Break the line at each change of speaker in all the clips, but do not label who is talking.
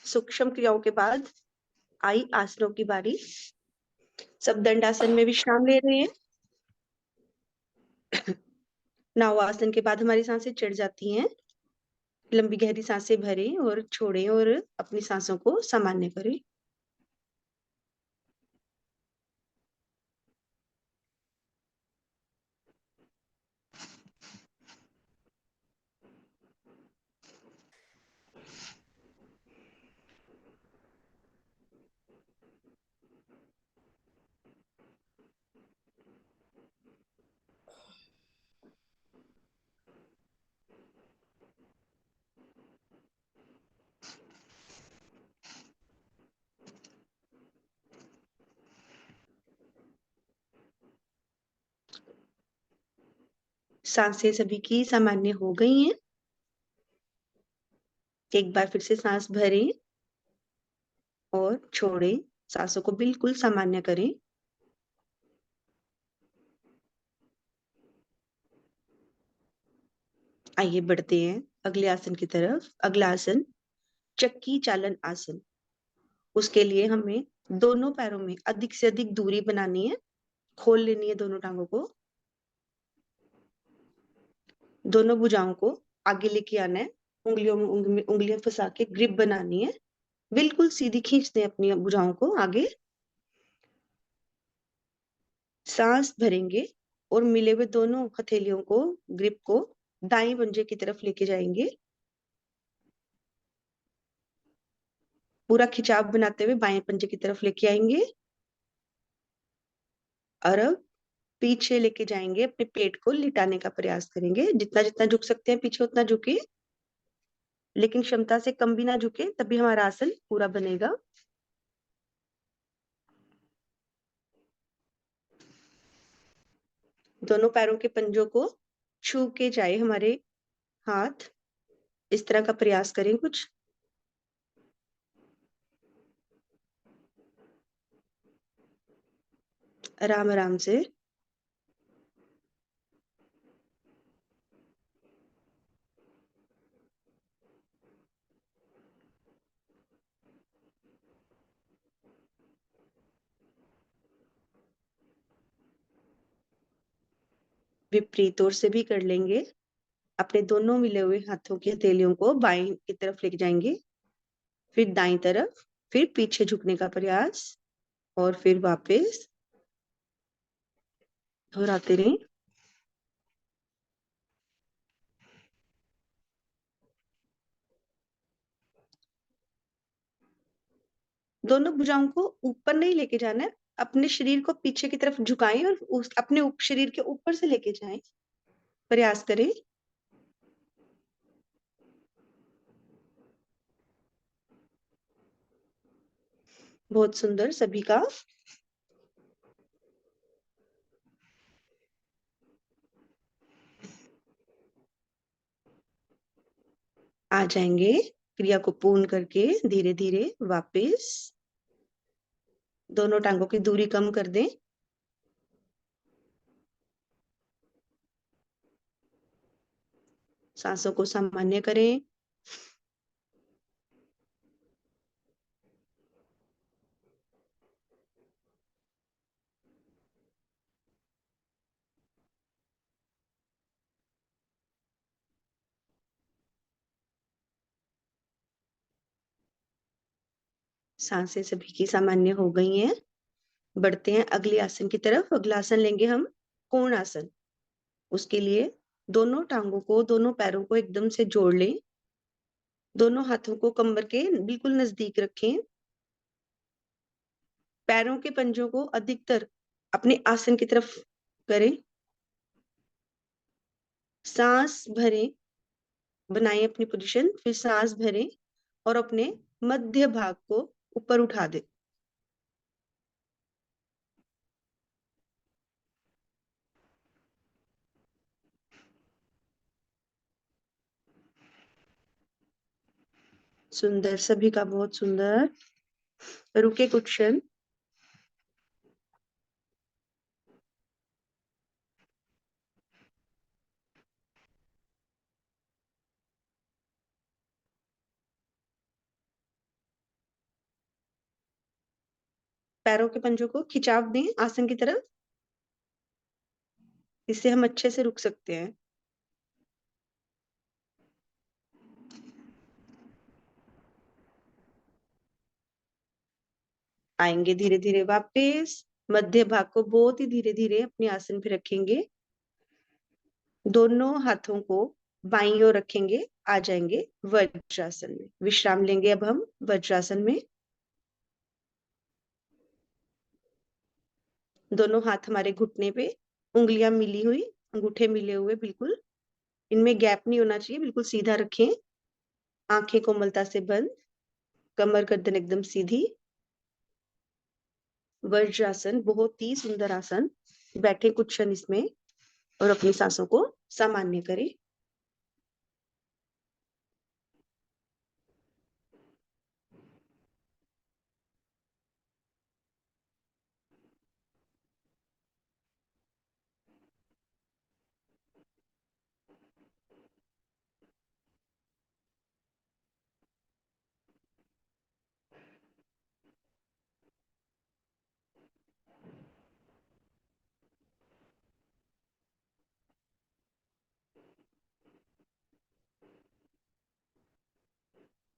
सूक्ष्म क्रियाओं के बाद आई आसनों की बारी। सब दंडासन में विश्राम ले रहे हैं। नवासन के बाद हमारी सांसें चढ़ जाती हैं। लंबी गहरी सांसें भरें और छोड़ें और अपनी सांसों को सामान्य करें। सांसें सभी की सामान्य हो गई हैं। एक बार फिर से सांस भरें और छोड़ें। सांसों को बिल्कुल सामान्य करें। आइए बढ़ते हैं अगले आसन की तरफ। अगला आसन चक्की चालन आसन। उसके लिए हमें दोनों पैरों में अधिक से अधिक दूरी बनानी है। खोल लेनी है दोनों टांगों को। दोनों भुजाओं को आगे लेके आना है। उंगलियों में उंगलियां फंसा के ग्रिप बनानी है। बिल्कुल सीधी खींचते हैं अपनी भुजाओं को आगे। सांस भरेंगे और मिले हुए दोनों हथेलियों को, ग्रिप को दाएं पंजे की तरफ लेके जाएंगे। पूरा खिंचाव बनाते हुए बाएं पंजे की तरफ लेके आएंगे और अब पीछे लेके जाएंगे। अपने पेट को लिटाने का प्रयास करेंगे। जितना जितना झुक सकते हैं पीछे उतना झुके, लेकिन क्षमता से कम भी ना झुके, तभी हमारा आसन पूरा बनेगा। दोनों पैरों के पंजों को छू के जाए हमारे हाथ, इस तरह का प्रयास करें कुछ। आराम आराम से। विपरीत ओर से भी कर लेंगे। अपने दोनों मिले हुए हाथों की हथेलियों को बाएं की तरफ लेके जाएंगे, फिर दाईं तरफ, फिर पीछे झुकने का प्रयास और फिर वापस। दोहराते रहें। दोनों भुजाओं को ऊपर नहीं लेके जाना है। अपने शरीर को पीछे की तरफ झुकाएं और अपने शरीर के ऊपर से लेके जाएं। प्रयास करें। बहुत सुंदर सभी का। आ जाएंगे क्रिया को पूर्ण करके धीरे धीरे वापस। दोनों टांगों की दूरी कम कर दें। सांसों को सामान्य करें। सांसें सभी की सामान्य हो गई हैं। बढ़ते हैं अगले आसन की तरफ। अगला आसन लेंगे हम कोण आसन। उसके लिए दोनों टांगों को, दोनों पैरों को एकदम से जोड़ लें। दोनों हाथों को कमर के बिल्कुल नजदीक रखें। पैरों के पंजों को अधिकतर अपने आसन की तरफ करें। सांस भरें, बनाएं अपनी पोजीशन, फिर सांस भरें और अपने मध्य भाग को ऊपर उठा दें। सुंदर सभी का, बहुत सुंदर। रुके कुछ क्षण। पैरों के पंजों को खिंचाव दें आसन की तरफ। इससे हम अच्छे से रुक सकते हैं। आएंगे धीरे धीरे वापस। मध्य भाग को बहुत ही धीरे धीरे अपने आसन पे रखेंगे। दोनों हाथों को बाईं ओर रखेंगे। आ जाएंगे वज्रासन में। विश्राम लेंगे अब हम वज्रासन में। दोनों हाथ हमारे घुटने पे, उंगलियां मिली हुई, अंगूठे मिले हुए, बिल्कुल इनमें गैप नहीं होना चाहिए। बिल्कुल सीधा रखें। आंखें कोमलता से बंद। कमर गर्दन एकदम सीधी। वज्रासन बहुत ही सुंदर आसन। बैठे कुछ क्षण इसमें और अपनी सांसों को सामान्य करें।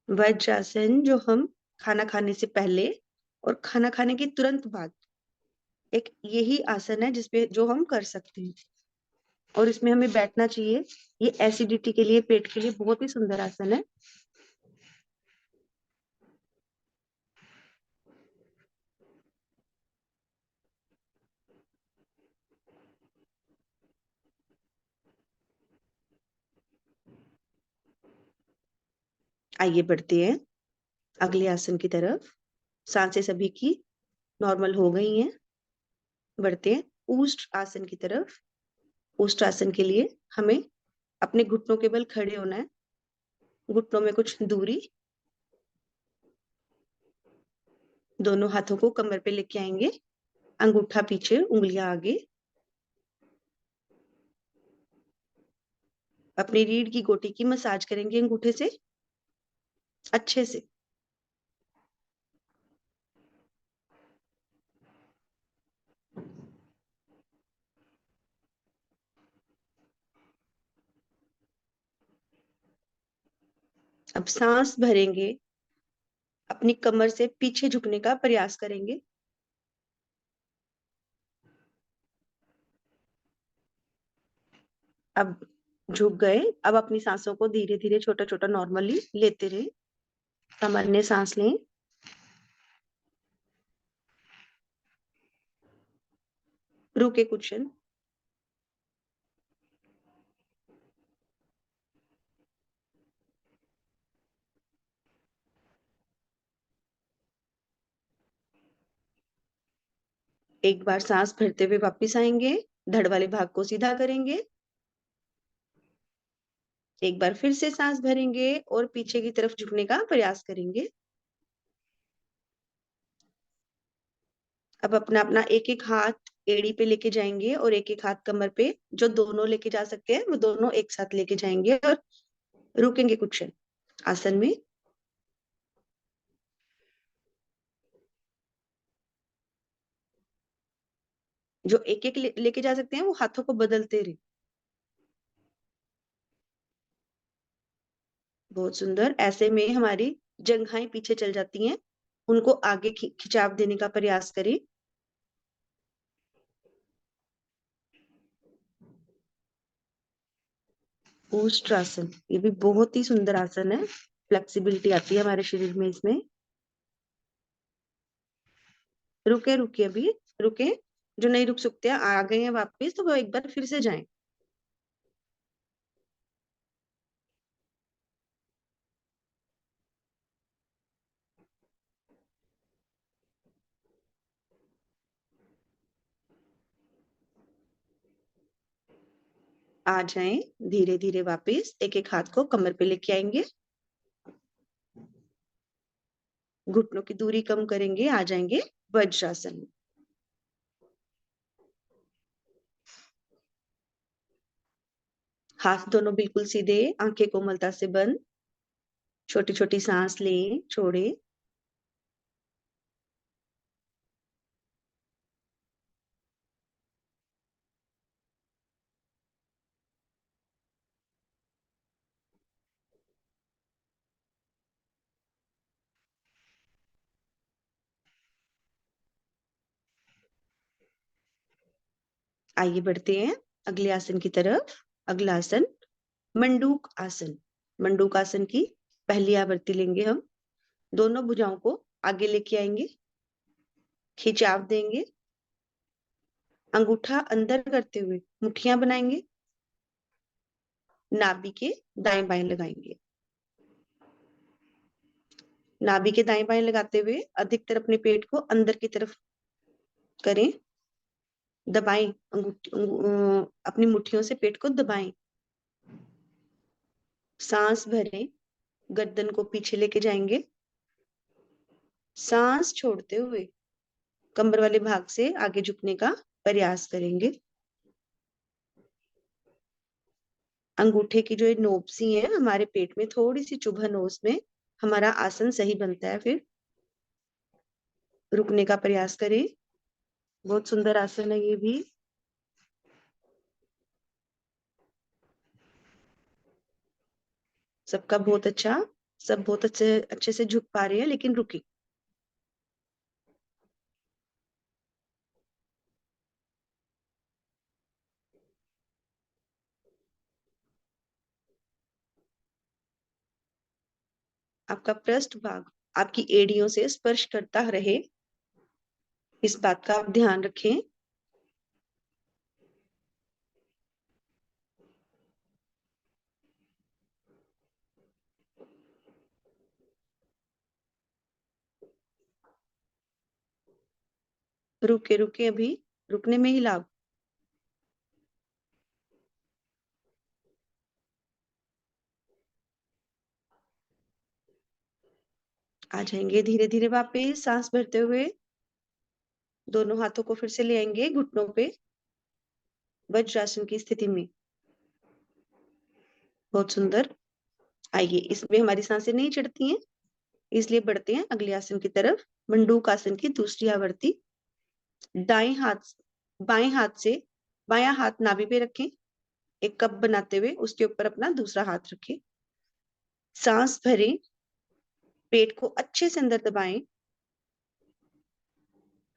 वज्रासन जो हम खाना खाने से पहले और खाना खाने के तुरंत बाद, एक यही आसन है जिसपे जो हम कर सकते हैं और इसमें हमें बैठना चाहिए। ये एसिडिटी के लिए, पेट के लिए बहुत ही सुंदर आसन है। आइए बढ़ते हैं अगले आसन की तरफ। सांसें सभी की नॉर्मल हो गई हैं। बढ़ते हैं ऊष्ट आसन की तरफ। ऊष्ट आसन के लिए हमें अपने घुटनों के बल खड़े होना है। घुटनों में कुछ दूरी। दोनों हाथों को कमर पे लेके आएंगे। अंगूठा पीछे, उंगलियां आगे। अपनी रीढ़ की गोटी की मसाज करेंगे अंगूठे से अच्छे से। अब सांस भरेंगे। अपनी कमर से पीछे झुकने का प्रयास करेंगे। अब झुक गए। अब अपनी सांसों को धीरे धीरे, छोटा छोटा, नॉर्मली लेते रहे। सामान्य सांस लें। रुके कुछ क्षण। एक बार सांस भरते हुए वापस आएंगे। धड़ वाले भाग को सीधा करेंगे। एक बार फिर से सांस भरेंगे और पीछे की तरफ झुकने का प्रयास करेंगे। अब अपना अपना एक एक हाथ एड़ी पे लेके जाएंगे और एक एक हाथ कमर पे। जो दोनों लेके जा सकते हैं वो दोनों एक साथ लेके जाएंगे और रुकेंगे कुछ क्षण आसन में। जो एक एक लेके जा सकते हैं वो हाथों को बदलते रहे। बहुत सुंदर। ऐसे में हमारी जंघाएं पीछे चल जाती हैं। उनको आगे खिंचाव देने का प्रयास करें। ऊष्ट्रासन ये भी बहुत ही सुंदर आसन है। फ्लेक्सिबिलिटी आती है हमारे शरीर में इसमें। रुके रुके अभी। रुके। जो नहीं रुक सकते हैं, आ गए हैं वापस, तो वो एक बार फिर से जाएं। आ जाएं धीरे धीरे वापस। एक एक हाथ को कमर पे लेके आएंगे। घुटनों की दूरी कम करेंगे। आ जाएंगे वज्रासन में। हाथ दोनों बिल्कुल सीधे, आंखें कोमलता से बंद। छोटी छोटी सांस लें, छोड़े। आइए बढ़ते हैं अगले आसन की तरफ। अगला आसन मंडूक आसन। मंडूक आसन की पहली आवृत्ति लेंगे हम। दोनों भुजाओं को आगे लेके आएंगे, खिंचाव देंगे, अंगूठा अंदर करते हुए मुट्ठियां बनाएंगे, नाभि के दाएं बाएं लगाएंगे। नाभि के दाएं बाएं लगाते हुए अधिकतर अपने पेट को अंदर की तरफ करें, दबाएं, अपनी मुट्ठियों से पेट को दबाएं, सांस भरें, गर्दन को पीछे लेके जाएंगे, सांस छोड़ते हुए कमर वाले भाग से आगे झुकने का प्रयास करेंगे। अंगूठे की जो ये नोब्सी है हमारे पेट में थोड़ी सी चुभन हो, उसमें हमारा आसन सही बनता है। फिर रुकने का प्रयास करें। बहुत सुंदर आसन है ये भी। सबका बहुत अच्छा, सब बहुत अच्छे अच्छे से झुक पा रहे हैं, लेकिन रुके। आपका पृष्ठ भाग आपकी एड़ियों से स्पर्श करता रहे, इस बात का आप ध्यान रखें। रुके रुके, अभी रुकने में ही लाभ। आ जाएंगे धीरे धीरे वापस, सांस भरते हुए दोनों हाथों को फिर से ले आएंगे घुटनों पे, वज्रासन की स्थिति में। बहुत सुंदर। आइए, इसमें हमारी सांसें नहीं चढ़ती हैं, इसलिए बढ़ते हैं अगले आसन की तरफ। मंडूक आसन की दूसरी आवृत्ति। दाएं हाथ, बाएं हाथ से बायां हाथ नाभि पे रखें, एक कप बनाते हुए उसके ऊपर अपना दूसरा हाथ रखें, सांस भरें, पेट को अच्छे से अंदर दबाएं,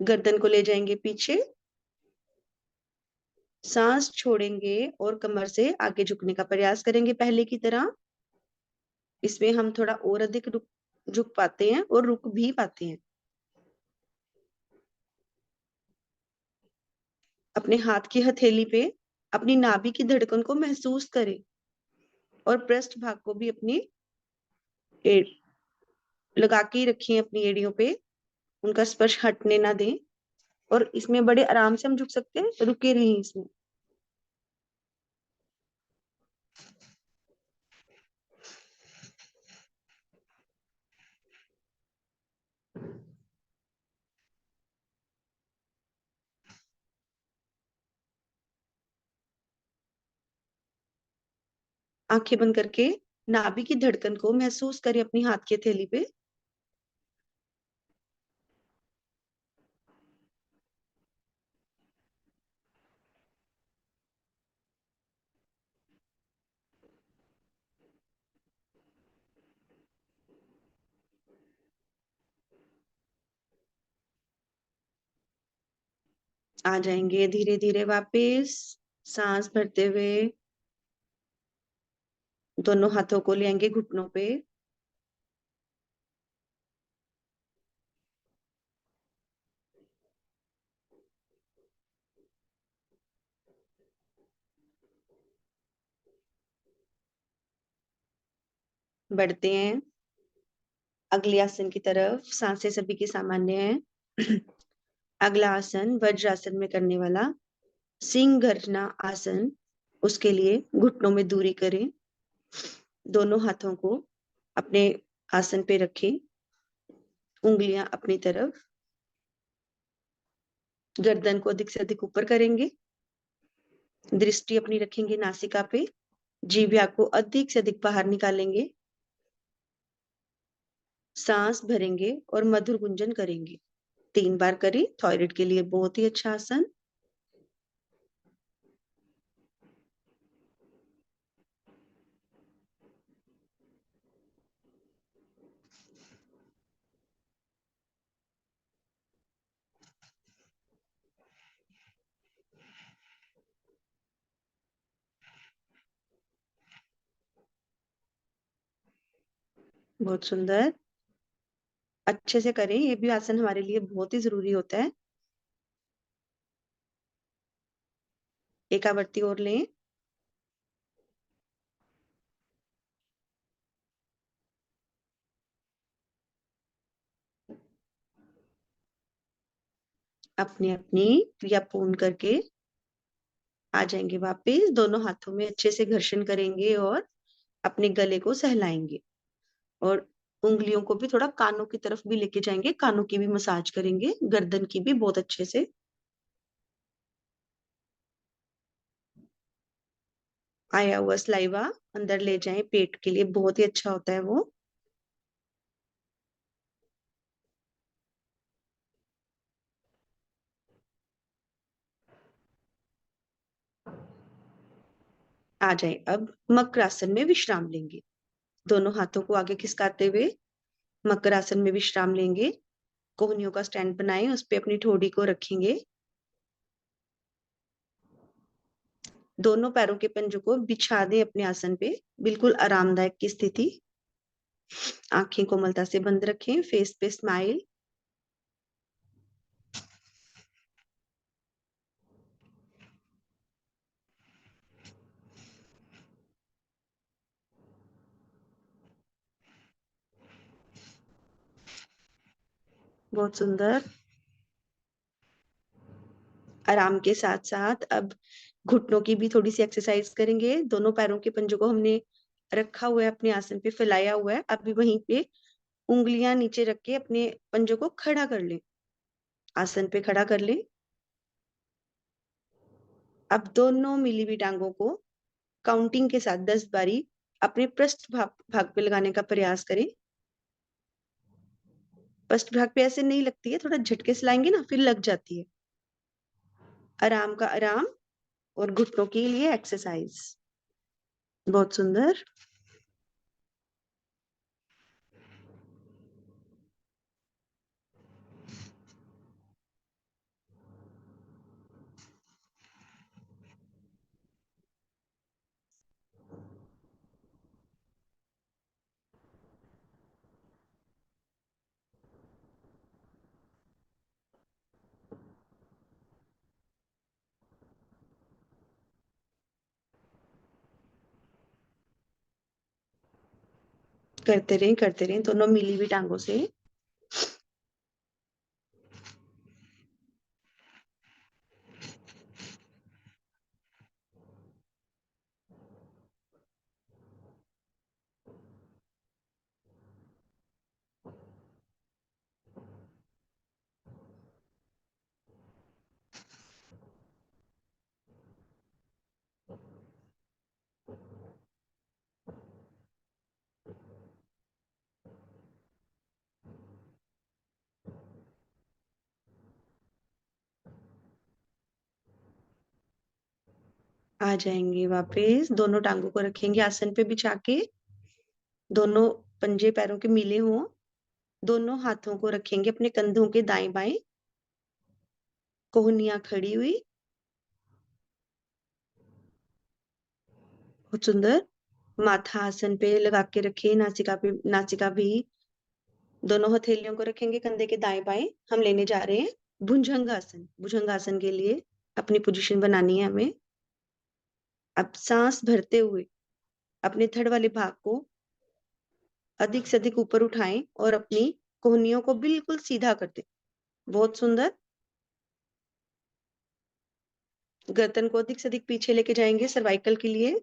गर्दन को ले जाएंगे पीछे, सांस छोड़ेंगे और कमर से आगे झुकने का प्रयास करेंगे पहले की तरह। इसमें हम थोड़ा और अधिक झुक पाते हैं और रुक भी पाते हैं। अपने हाथ की हथेली पे अपनी नाभि की धड़कन को महसूस करें और पृष्ठ भाग को भी अपनी लगा के ही रखिए अपनी एड़ियों पे, उनका स्पर्श हटने ना दें। और इसमें बड़े आराम से हम झुक सकते हैं, रुके रहिए इसमें। आंखें बंद करके नाभि की धड़कन को महसूस करें अपनी हाथ की हथेली पे। आ जाएंगे धीरे धीरे वापस, सांस भरते हुए दोनों हाथों को ले आएंगे घुटनों पे, बढ़ते हैं अगले आसन की तरफ। सांसें सभी की सामान्य है। अगला आसन वज्रासन में करने वाला सिंह गर्जना आसन। उसके लिए घुटनों में दूरी करें, दोनों हाथों को अपने आसन पे रखें, उंगलियां अपनी तरफ, गर्दन को अधिक से अधिक ऊपर करेंगे, दृष्टि अपनी रखेंगे नासिका पे, जीभया को अधिक से अधिक बाहर निकालेंगे, सांस भरेंगे और मधुर गुंजन करेंगे। 3 बार करें, थायराइड के लिए बहुत ही अच्छा आसन। बहुत सुंदर। अच्छे से करें, ये भी आसन हमारे लिए बहुत ही जरूरी होता है। एक आवर्ती और लें। अपनी अपनी क्रिया पूर्ण करके आ जाएंगे वापस। दोनों हाथों में अच्छे से घर्षण करेंगे और अपने गले को सहलाएंगे, और उंगलियों को भी थोड़ा कानों की तरफ भी लेके जाएंगे, कानों की भी मसाज करेंगे, गर्दन की भी बहुत अच्छे से। आया हुआ सलाइवा अंदर ले जाएं, पेट के लिए बहुत ही अच्छा होता है वो। आ जाए, अब मकर आसन में विश्राम लेंगे। दोनों हाथों को आगे खिसकाते हुए मकर आसन में विश्राम लेंगे। कोहनियों का स्टैंड बनाएं, उस पे अपनी ठोड़ी को रखेंगे। दोनों पैरों के पंजों को बिछा दें अपने आसन पे, बिल्कुल आरामदायक की स्थिति। आंखें कोमलता से बंद रखें, फेस पे स्माइल। बहुत सुंदर। आराम के साथ साथ अब घुटनों की भी थोड़ी सी एक्सरसाइज करेंगे। दोनों पैरों के पंजों को हमने रखा हुआ है, अपने आसन पे फैलाया हुआ है। अभी वहीं पे उंगलियां नीचे रख के अपने पंजों को खड़ा कर लें, आसन पे खड़ा कर लें। अब दोनों मिली हुई टांगों को काउंटिंग के साथ 10 बारी अपने पृष्ठ भाग पे लगाने का प्रयास करें। पृष्ठ भाग पे ऐसे नहीं लगती है, थोड़ा झटके से लाएंगे ना फिर लग जाती है। आराम का आराम, और घुटनों के लिए एक्सरसाइज। बहुत सुंदर। करते रहें दोनों मिली हुई टांगों से। आ जाएंगे वापस, दोनों टांगों को रखेंगे आसन पे बिछा के। दोनों पंजे पैरों के मिले हों। दोनों हाथों को रखेंगे अपने कंधों के दाएं बाएं, कोहनियां खड़ी हुई। बहुत सुंदर। माथा आसन पे लगा के रखे, नासिका पे, नासिका भी। दोनों हथेलियों को रखेंगे कंधे के दाएं बाएं। हम लेने जा रहे हैं भुजंगासन। भुजंगासन के लिए अपनी पोजीशन बनानी है हमें। अब सांस भरते हुए अपने थड़ वाले भाग को अधिक से अधिक ऊपर उठाएं और अपनी कोहनियों को बिल्कुल सीधा कर दें। बहुत सुंदर। गर्दन को अधिक से अधिक पीछे लेके जाएंगे सर्वाइकल के लिए।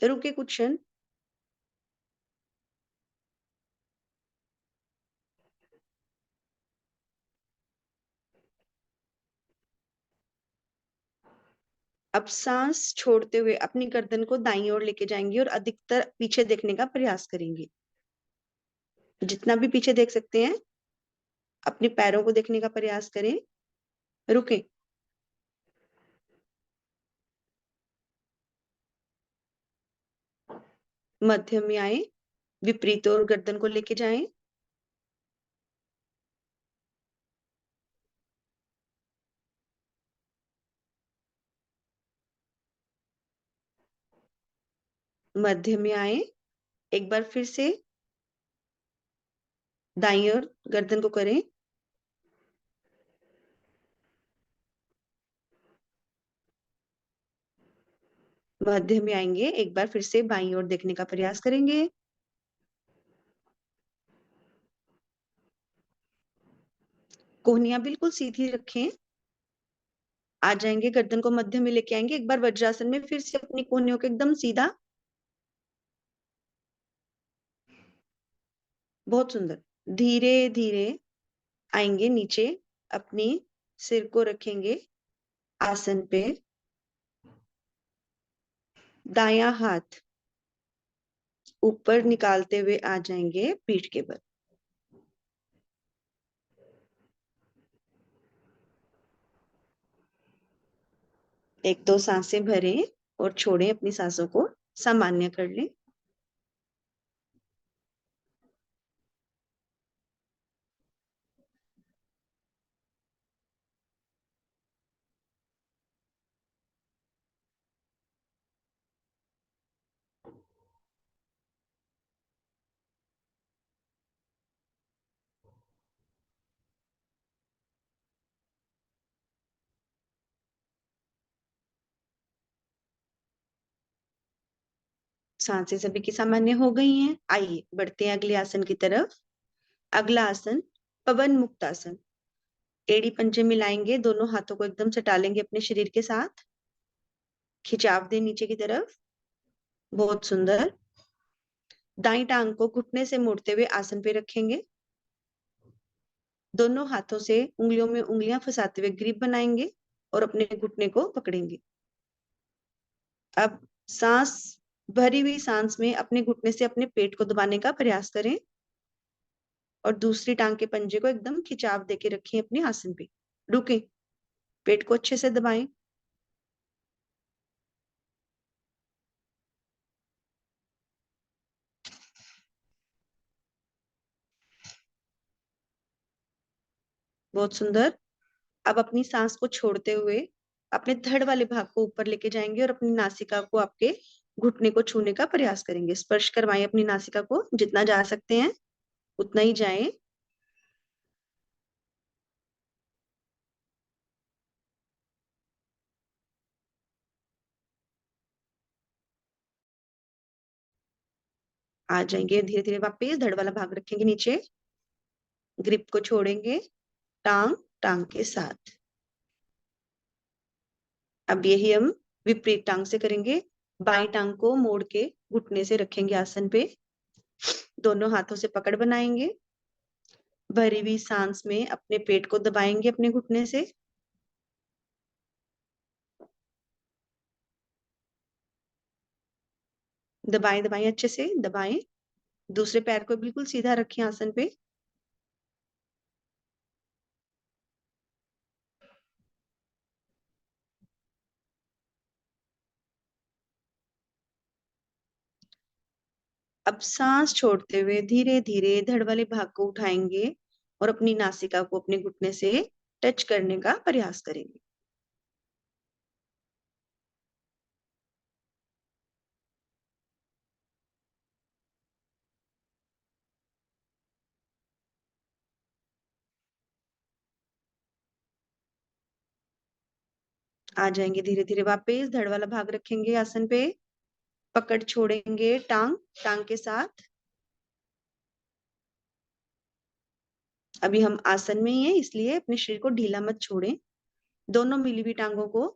रुके कुछ क्षण। अब सांस छोड़ते हुए अपनी गर्दन को दाईं ओर लेके जाएंगे और अधिकतर पीछे देखने का प्रयास करेंगे। जितना भी पीछे देख सकते हैं, अपने पैरों को देखने का प्रयास करें। रुके। मध्य में आए, विपरीत और गर्दन को लेके जाएं। मध्य में आए, एक बार फिर से। दाईं ओर गर्दन को करें। मध्य में आएंगे, एक बार फिर से बाईं ओर देखने का प्रयास करेंगे। कोहनियां बिल्कुल सीधी रखें। आ जाएंगे, गर्दन को मध्य में लेके आएंगे, एक बार वज्रासन में फिर से अपनी कोहनियों को एकदम सीधा। बहुत सुंदर। धीरे धीरे आएंगे नीचे, अपनी सिर को रखेंगे आसन पे। दायां हाथ ऊपर निकालते हुए आ जाएंगे पीठ के बल। एक दो सांसें भरें और छोड़ें, अपनी सांसों को सामान्य कर लें। सांसें सभी की सामान्य हो गई हैं। आइए बढ़ते हैं अगले आसन की तरफ। अगला आसन पवन मुक्त आसन। एड़ी पंजे मिलाएंगे, दोनों हाथों को एकदम सटा लेंगे अपने शरीर के साथ। खिंचाव दें नीचे की तरफ। बहुत सुंदर। दाईं टांग को घुटने से मोड़ते हुए आसन पे रखेंगे। दोनों हाथों से उंगलियों में उंगलियां फंसाते हुए ग्रिप बनाएंगे और अपने घुटने को पकड़ेंगे। अब सांस, भरी हुई सांस में अपने घुटने से अपने पेट को दबाने का प्रयास करें और दूसरी टांग के पंजे को एकदम खिंचाव देके रखें अपने आसन पे। रुकें, पेट को अच्छे से दबाएं। बहुत सुंदर। अब अपनी सांस को छोड़ते हुए अपने धड़ वाले भाग को ऊपर लेके जाएंगे और अपनी नासिका को आपके घुटने को छूने का प्रयास करेंगे। स्पर्श करवाएं अपनी नासिका को, जितना जा सकते हैं उतना ही जाएं। आ जाएंगे धीरे धीरे वापस, धड़ वाला भाग रखेंगे नीचे, ग्रिप को छोड़ेंगे टांग टांग के साथ। अब यही हम विपरीत टांग से करेंगे। बाई टांग को मोड़ के घुटने से रखेंगे आसन पे, दोनों हाथों से पकड़ बनाएंगे। भरी हुई सांस में अपने पेट को दबाएंगे अपने घुटने से। दबाएं दबाएं, अच्छे से दबाएं। दूसरे पैर को बिल्कुल सीधा रखें आसन पे। अब सांस छोड़ते हुए धीरे धीरे धड़ वाले भाग को उठाएंगे और अपनी नासिका को अपने घुटने से टच करने का प्रयास करेंगे। आ जाएंगे धीरे धीरे वापस, धड़ वाला भाग रखेंगे आसन पे, पकड़ छोड़ेंगे टांग टांग के साथ। अभी हम आसन में ही हैं, इसलिए अपने शरीर को ढीला मत छोड़ें। दोनों मिली हुई टांगों को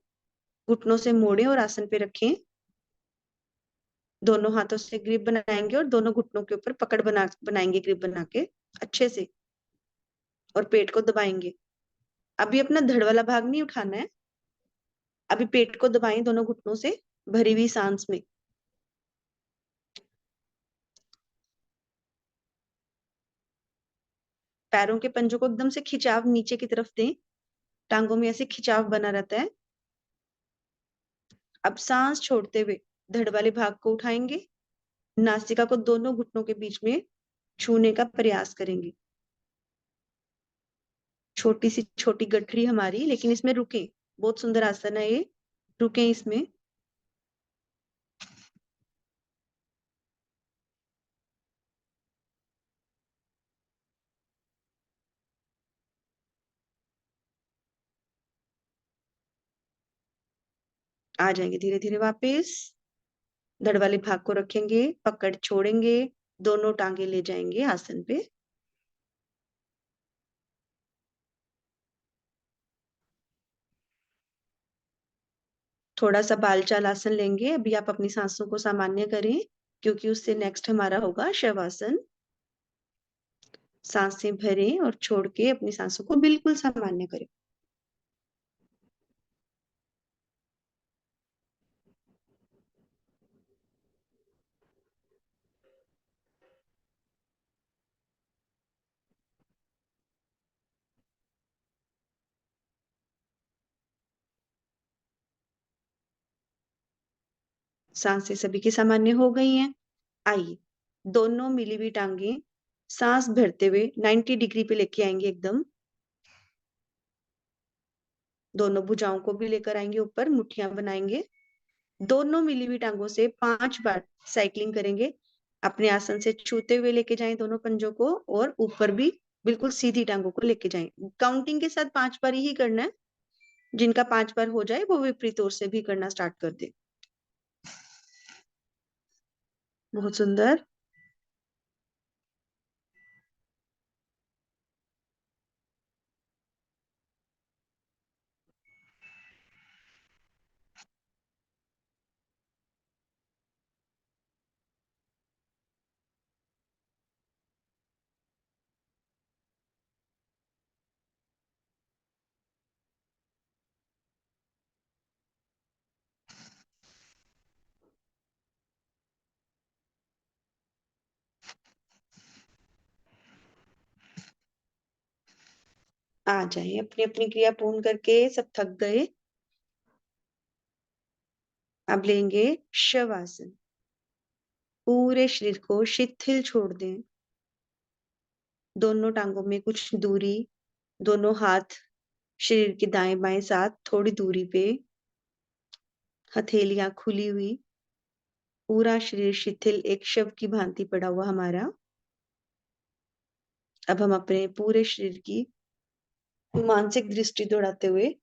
घुटनों से मोड़ें और आसन पे रखें। दोनों हाथों से ग्रिप बनाएंगे और दोनों घुटनों के ऊपर पकड़ बनाएंगे ग्रिप बना के अच्छे से, और पेट को दबाएंगे। अभी अपना धड़ वाला भाग नहीं उठाना है। अभी पेट को दबाएं दोनों घुटनों से भरी हुई सांस में। पैरों के पंजों को एकदम से खिंचाव नीचे की तरफ दें, टांगों में ऐसे खिंचाव बना रहता है। अब सांस छोड़ते हुए धड़ वाले भाग को उठाएंगे, नासिका को दोनों घुटनों के बीच में छूने का प्रयास करेंगे। छोटी सी छोटी गठरी हमारी, लेकिन इसमें रुके। बहुत सुंदर आसन है ये, रुके इसमें। आ जाएंगे धीरे धीरे वापस। धड़ वाले भाग को रखेंगे, पकड़ छोड़ेंगे, दोनों टांगे ले जाएंगे आसन पे। थोड़ा सा बाल चाल आसन लेंगे। अभी आप अपनी सांसों को सामान्य करें, क्योंकि उससे नेक्स्ट हमारा होगा शवासन। सांसें भरें और छोड़ के अपनी सांसों को बिल्कुल सामान्य करें। सांसें सभी की सामान्य हो गई हैं। आइए, दोनों मिली हुई टांगे सांस भरते हुए 90 डिग्री पे लेके आएंगे एकदम। दोनों भुजाओं को भी लेकर आएंगे ऊपर, मुट्ठियां बनाएंगे। दोनों मिली हुई टांगों से 5 बार साइकिलिंग करेंगे। अपने आसन से छूते हुए लेके जाएं दोनों पंजों को, और ऊपर भी बिल्कुल सीधी टांगों को लेके जाएं। काउंटिंग के साथ 5 बार ही करना है। जिनका 5 बार हो जाए वो विपरीत ओर से भी करना स्टार्ट कर दे। बहुत सुंदर। आ जाए अपनी अपनी क्रिया पूर्ण करके, सब थक गए। अब लेंगे शवासन। पूरे शरीर को शिथिल छोड़ दें। दोनों टांगों में कुछ दूरी, दोनों हाथ शरीर के दाएं बाएं साथ थोड़ी दूरी पे, हथेलियां खुली हुई, पूरा शरीर शिथिल एक शव की भांति पड़ा हुआ हमारा। अब हम अपने पूरे शरीर की मानसिक दृष्टि दौड़ाते हुए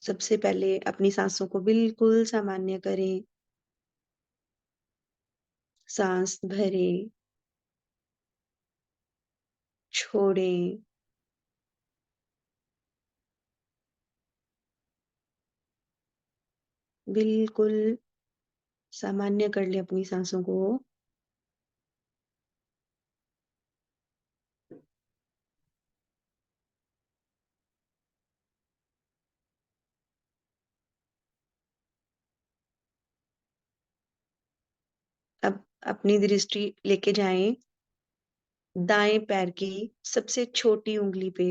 सबसे पहले अपनी सांसों को बिल्कुल सामान्य करें। सांस भरें, छोड़ें। बिल्कुल सामान्य कर ले अपनी सांसों को। अब अपनी दृष्टि लेके जाएं दाएं पैर की सबसे छोटी उंगली पे।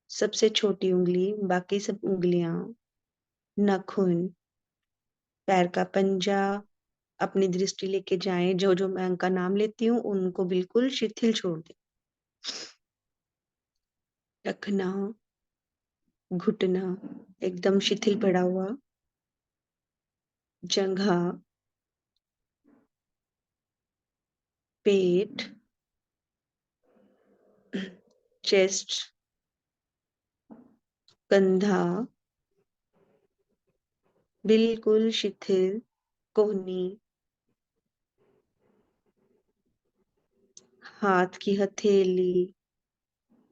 सबसे छोटी उंगली, बाकी सब उंगलियां, नाखून, पैर का पंजा। अपनी दृष्टि लेके जाएं, जो जो मैं उनका नाम लेती हूँ उनको बिल्कुल शिथिल छोड़ दें। टखना, घुटना एकदम शिथिल पड़ा हुआ। जंघा, पेट, चेस्ट, कंधा बिल्कुल शिथिल। कोहनी, हाथ की हथेली,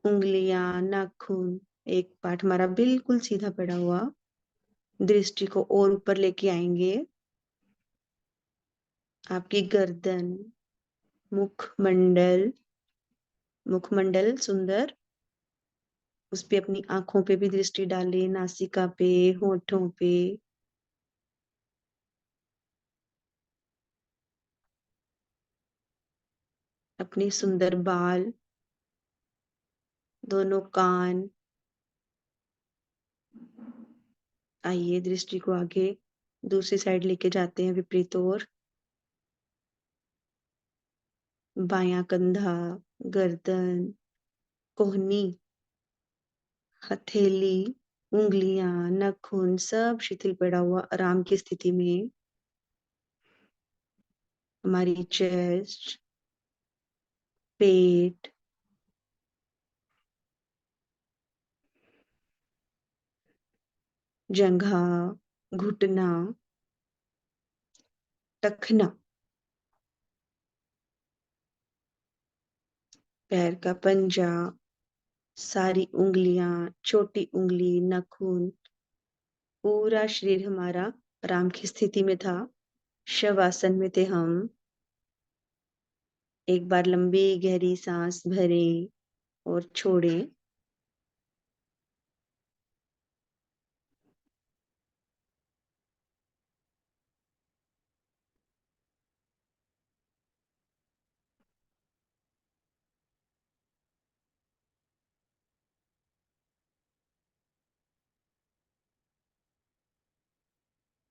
उंगलियां, नाखून, एक पार्ट हमारा बिल्कुल सीधा पड़ा हुआ। दृष्टि को और ऊपर लेके आएंगे। आपकी गर्दन, मुखमंडल, मुखमंडल सुंदर, उस पे अपनी आंखों पे भी दृष्टि डालें, नासिका पे, होठों पे। अपने सुंदर बाल, दोनों कान। आइए दृष्टि को आगे दूसरी साइड लेके जाते हैं, विपरीत ओर। बायां कंधा, गर्दन, कोहनी, हथेली, उंगलियां, नाखून सब शिथिल पड़ा हुआ आराम की स्थिति में। हमारी चेस्ट, पेट, जंघा, घुटना, टखना, पैर का पंजा, सारी उंगलियां, छोटी उंगली, नाखून, पूरा शरीर हमारा आराम की स्थिति में था। शवासन में थे हम। एक बार लंबी गहरी सांस भरें और छोड़ें।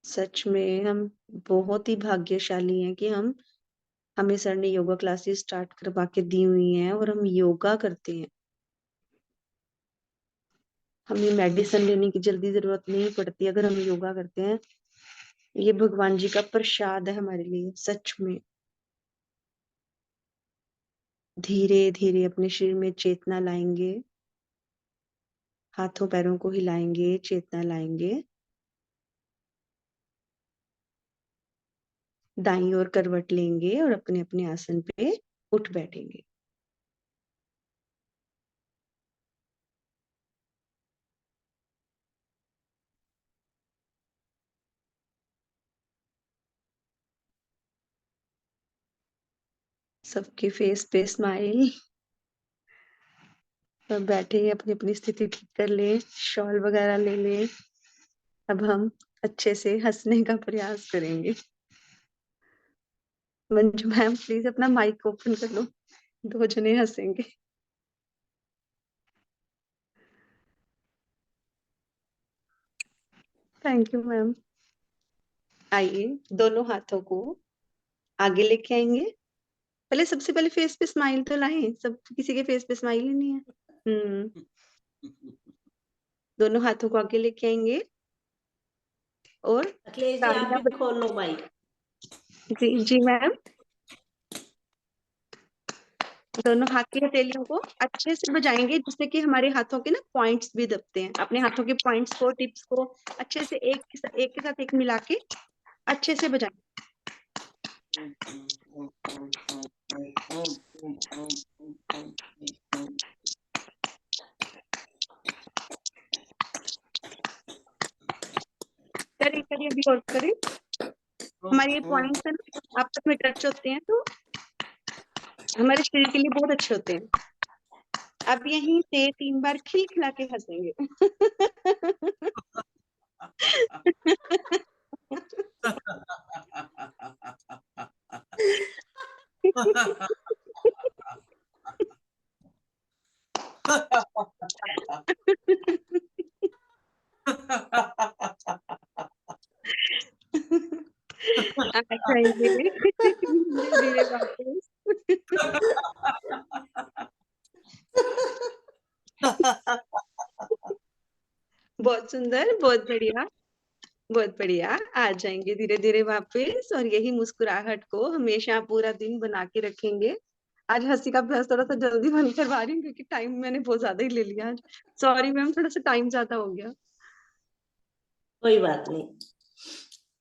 सच में हम बहुत ही भाग्यशाली हैं कि हमें सर ने योगा क्लासेस स्टार्ट करवा के दी हुई हैं और हम योगा करते हैं। हमें मेडिसिन लेने की जल्दी जरूरत नहीं पड़ती अगर हम योगा करते हैं। ये भगवान जी का प्रसाद है हमारे लिए, सच में। धीरे धीरे अपने शरीर में चेतना लाएंगे, हाथों पैरों को हिलाएंगे, चेतना लाएंगे। दाईं ओर करवट लेंगे और अपने अपने आसन पे उठ बैठेंगे। सबके फेस पे स्माइल। सब बैठे अपनी अपनी स्थिति ठीक कर ले, शॉल वगैरह ले ले। अब हम अच्छे से हंसने का प्रयास करेंगे। मंजू मैम प्लीज अपना माइक ओपन कर लो, 2 जने हंसेंगे। Thank you ma'am. आइए, दोनों हाथों को आगे लेके आएंगे। पहले सबसे पहले फेस पे स्माइल तो लाएं। सब किसी के फेस पे स्माइल ही नहीं है। दोनों हाथों को आगे लेके आएंगे और
अखिलेश जी आप भी खोल लो माइक।
जी जी मैम। दोनों हाथ की हथेलियों को अच्छे से बजाएंगे जिससे कि हमारे हाथों के ना पॉइंट्स भी दबते हैं। अपने हाथों के पॉइंट्स को, टिप्स को अच्छे से एक के साथ एक मिला के अच्छे से बजाएं। करिए करिए, अभी और करिए। हमारे ये पॉइंट्स है ना, आपस में टच होते हैं तो हमारे शरीर के लिए बहुत अच्छे होते हैं। अब यहीं से 3 बार खिलखिला के हंसेंगे। आ जाएंगे धीरे धीरे वापस। बहुत सुंदर, बहुत बढ़िया, बहुत बढ़िया। आ जाएंगे धीरे धीरे वापस और यही मुस्कुराहट को हमेशा पूरा दिन बना के रखेंगे। आज हंसी का अभ्यास थोड़ा सा जल्दी बंद करवा रही हूँ क्योंकि टाइम मैंने बहुत ज्यादा ही ले लिया आज। सॉरी मैम, थोड़ा सा टाइम ज्यादा हो गया।
कोई बात नहीं।